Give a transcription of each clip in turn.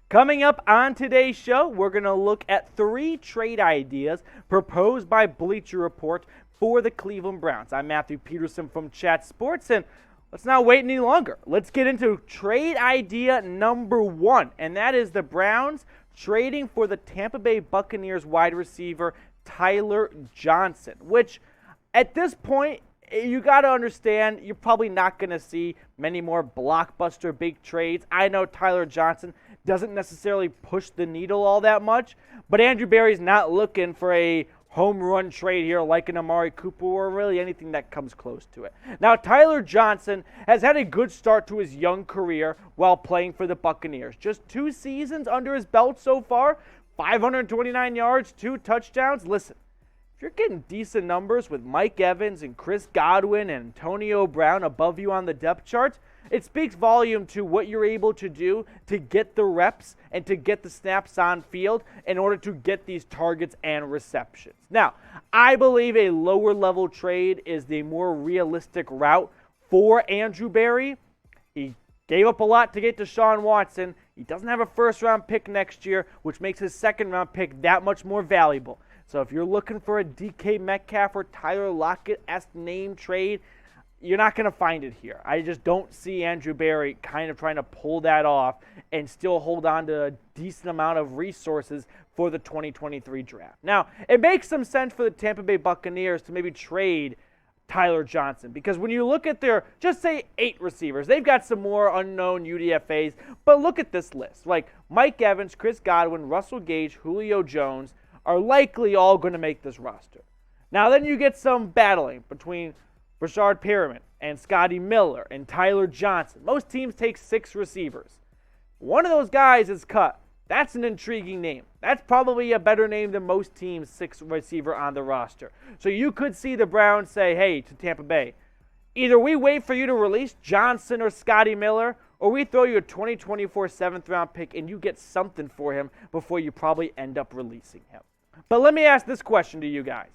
Coming up on today's show, we're going to look at 3 trade ideas proposed by Bleacher Report for the Cleveland Browns. I'm Matthew Peterson from Chat Sports, and let's not wait any longer. Let's get into trade idea number 1, and that is the Browns trading for the Tampa Bay Buccaneers wide receiver Tyler Johnson, which at this point, you got to understand, you're probably not going to see many more blockbuster big trades. I know Tyler Johnson doesn't necessarily push the needle all that much, but Andrew Berry's not looking for a home run trade here like an Amari Cooper or really anything that comes close to it. Now, Tyler Johnson has had a good start to his young career while playing for the Buccaneers. Just 2 seasons under his belt so far, 529 yards, 2 touchdowns. Listen, if you're getting decent numbers with Mike Evans and Chris Godwin and Antonio Brown above you on the depth chart, it speaks volume to what you're able to do to get the reps and to get the snaps on field in order to get these targets and receptions. Now, I believe a lower level trade is the more realistic route for Andrew Berry. He gave up a lot to get Deshaun Watson. He doesn't have a first-round pick next year, which makes his second-round pick that much more valuable. So if you're looking for a DK Metcalf or Tyler Lockett-esque name trade, you're not going to find it here. I just don't see Andrew Berry kind of trying to pull that off and still hold on to a decent amount of resources for the 2023 draft. Now, it makes some sense for the Tampa Bay Buccaneers to maybe trade Tyler Johnson because when you look at their, just say 8 receivers, they've got some more unknown UDFAs, but look at this list. Like Mike Evans, Chris Godwin, Russell Gage, Julio Jones are likely all going to make this roster. Now, then you get some battling between Rashard Perriman and Scotty Miller and Tyler Johnson. Most teams take 6 receivers. One of those guys is cut. That's an intriguing name. That's probably a better name than most teams' 6th receiver on the roster. So you could see the Browns say, hey, to Tampa Bay, either we wait for you to release Johnson or Scotty Miller, or we throw you a 2024 7th-round pick and you get something for him before you probably end up releasing him. But let me ask this question to you guys.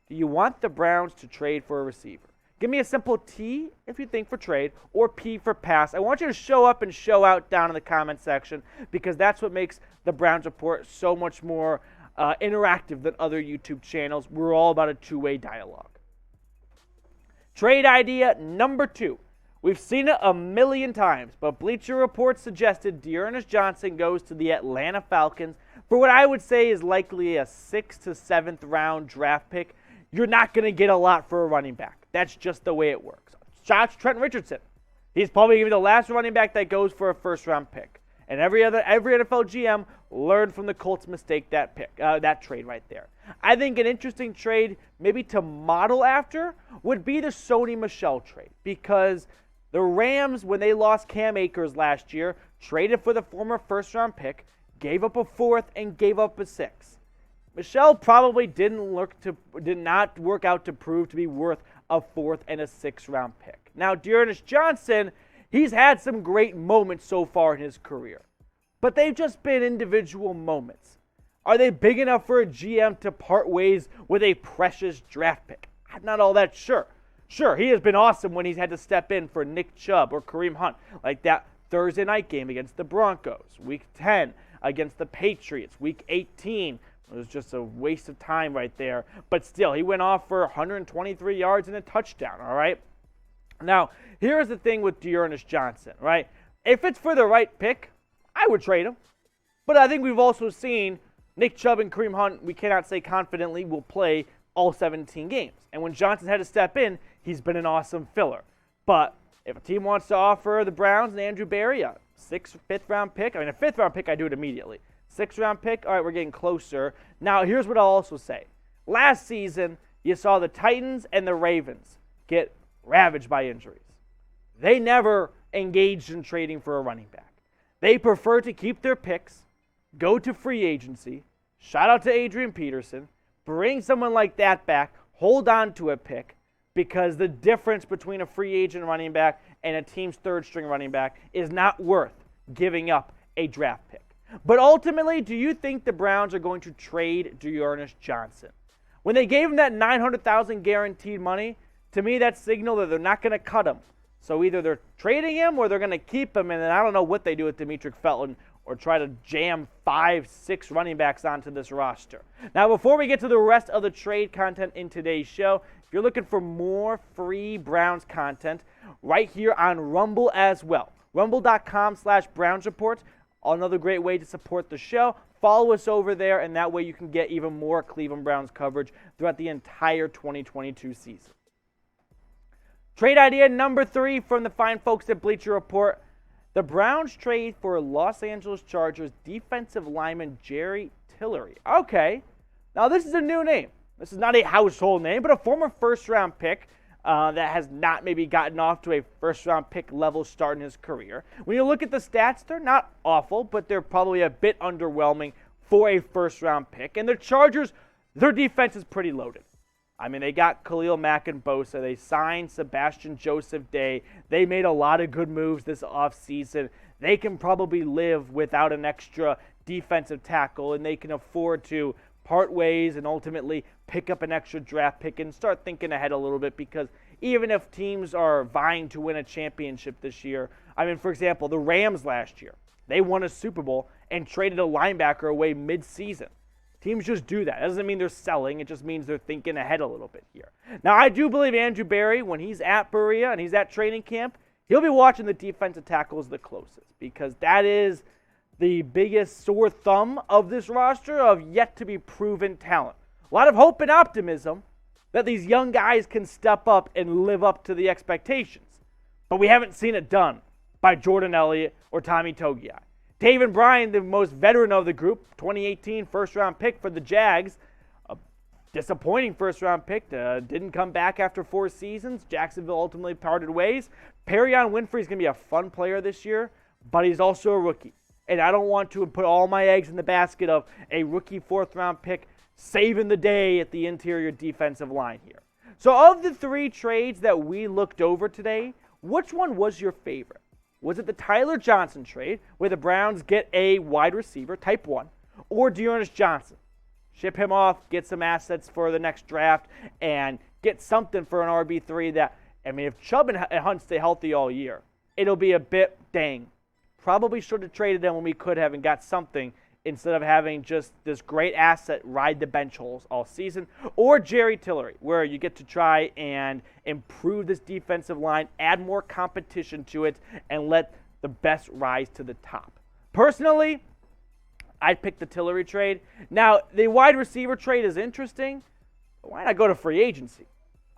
Do you want the Browns to trade for a receiver? Give me a simple T if you think for trade or P for pass. I want you to show up and show out down in the comment section because that's what makes the Browns Report so much more interactive than other YouTube channels. We're all about a 2-way dialogue. Trade idea number 2. We've seen it a million times, but Bleacher Report suggested D'Ernest Johnson goes to the Atlanta Falcons for what I would say is likely a 6th to 7th round draft pick. You're not going to get a lot for a running back. That's just the way it works. Trent Richardson. He's probably going to be the last running back that goes for a first-round pick. And every NFL GM learned from the Colts' mistake that trade right there. I think an interesting trade, maybe to model after, would be the Sony Michel trade because the Rams, when they lost Cam Akers last year, traded for the former first-round pick, gave up a 4th, and gave up a 6th. Michel probably did not work out to prove to be worth a 4th and a 6th round pick. Now, D'Ernest Johnson, he's had some great moments so far in his career, but they've just been individual moments. Are they big enough for a GM to part ways with a precious draft pick? I'm not all that sure. Sure, he has been awesome when he's had to step in for Nick Chubb or Kareem Hunt, like that Thursday night game against the Broncos, Week 10 against the Patriots, Week 18. It was just a waste of time right there. But still, he went off for 123 yards and a touchdown, all right? Now, here's the thing with D'Ernest Johnson, right? If it's for the right pick, I would trade him. But I think we've also seen Nick Chubb and Kareem Hunt, we cannot say confidently, will play all 17 games. And when Johnson had to step in, he's been an awesome filler. But if a team wants to offer the Browns and Andrew Berry a 5th-round pick, a 5th-round pick, I do it immediately. 6th-round pick, all right, we're getting closer. Now, here's what I'll also say. Last season, you saw the Titans and the Ravens get ravaged by injuries. They never engaged in trading for a running back. They prefer to keep their picks, go to free agency, shout out to Adrian Peterson, bring someone like that back, hold on to a pick, because the difference between a free agent running back and a team's 3rd-string running back is not worth giving up a draft pick. But ultimately, do you think the Browns are going to trade D'Ernest Johnson? When they gave him that $900,000 guaranteed money, to me that signaled that they're not going to cut him. So either they're trading him or they're going to keep him, and then I don't know what they do with Demetric Felton or try to jam 5, 6 running backs onto this roster. Now, before we get to the rest of the trade content in today's show, if you're looking for more free Browns content, right here on Rumble as well. Rumble.com/Browns Report. Another great way to support the show. Follow us over there, and that way you can get even more Cleveland Browns coverage throughout the entire 2022 season. Trade idea number 3 from the fine folks at Bleacher Report. The Browns trade for Los Angeles Chargers defensive lineman Jerry Tillery. Okay, now this is a new name. This is not a household name, but a former first-round pick that has not maybe gotten off to a first-round pick level start in his career. When you look at the stats, they're not awful, but they're probably a bit underwhelming for a first-round pick. And the Chargers, their defense is pretty loaded. I mean, they got Khalil Mack and Bosa. They signed Sebastian Joseph Day. They made a lot of good moves this offseason. They can probably live without an extra defensive tackle, and they can afford to part ways and ultimately pick up an extra draft pick and start thinking ahead a little bit, because even if teams are vying to win a championship this year, I mean, for example, the Rams last year, they won a Super Bowl and traded a linebacker away mid-season. Teams just do that. It doesn't mean they're selling. It just means they're thinking ahead a little bit here. Now, I do believe Andrew Berry, when he's at Berea and he's at training camp, he'll be watching the defensive tackles the closest, because that is the biggest sore thumb of this roster of yet-to-be-proven talent. A lot of hope and optimism that these young guys can step up and live up to the expectations. But we haven't seen it done by Jordan Elliott or Tommy Togiai. Taven Bryan, the most veteran of the group, 2018 first-round pick for the Jags, a disappointing first-round pick, didn't come back after 4 seasons. Jacksonville ultimately parted ways. Perion Winfrey's going to be a fun player this year, but he's also a rookie. And I don't want to put all my eggs in the basket of a rookie 4th-round pick saving the day at the interior defensive line here. So of the 3 trades that we looked over today, which one was your favorite? Was it the Tyler Johnson trade, where the Browns get a wide receiver, type 1, or Dearness Johnson? Ship him off, get some assets for the next draft, and get something for an RB3 that, I mean, if Chubb and Hunt stay healthy all year, it'll be a bit, dang, probably should have traded them when we could have and got something instead of having just this great asset ride the bench holes all season. Or Jerry Tillery, where you get to try and improve this defensive line, add more competition to it, and let the best rise to the top. Personally, I'd pick the Tillery trade. Now, the wide receiver trade is interesting, but why not go to free agency?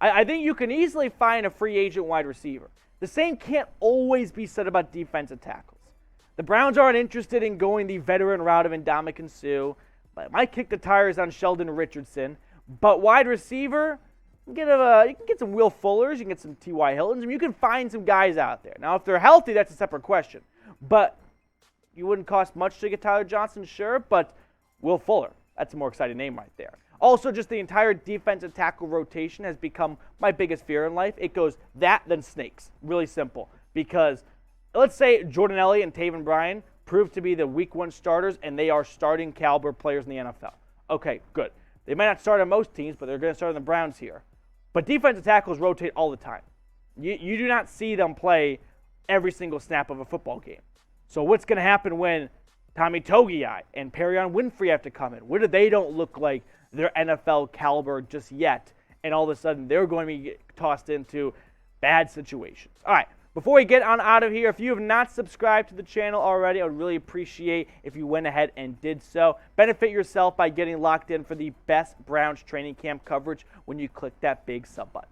I think you can easily find a free agent wide receiver. The same can't always be said about defensive tackles. The Browns aren't interested in going the veteran route of Ndamukong Suh, but it might kick the tires on Sheldon Richardson. But wide receiver, you can get some Will Fullers, you can get some T.Y. Hiltons, and you can find some guys out there. Now, if they're healthy, that's a separate question. But you wouldn't cost much to get Tyler Johnson, sure, but Will Fuller, that's a more exciting name right there. Also, just the entire defensive tackle rotation has become my biggest fear in life. It goes that, then snakes. Really simple. Because let's say Jordan Elliott and Taven Bryan prove to be the week 1 starters, and they are starting caliber players in the NFL. Okay, good. They might not start on most teams, but they're going to start on the Browns here. But defensive tackles rotate all the time. You do not see them play every single snap of a football game. So what's going to happen when Tommy Togiai and Perion Winfrey have to come in? What if they don't look like their NFL caliber just yet, and all of a sudden they're going to be tossed into bad situations? All right. Before we get on out of here, if you have not subscribed to the channel already, I would really appreciate if you went ahead and did so. Benefit yourself by getting locked in for the best Browns training camp coverage when you click that big sub button.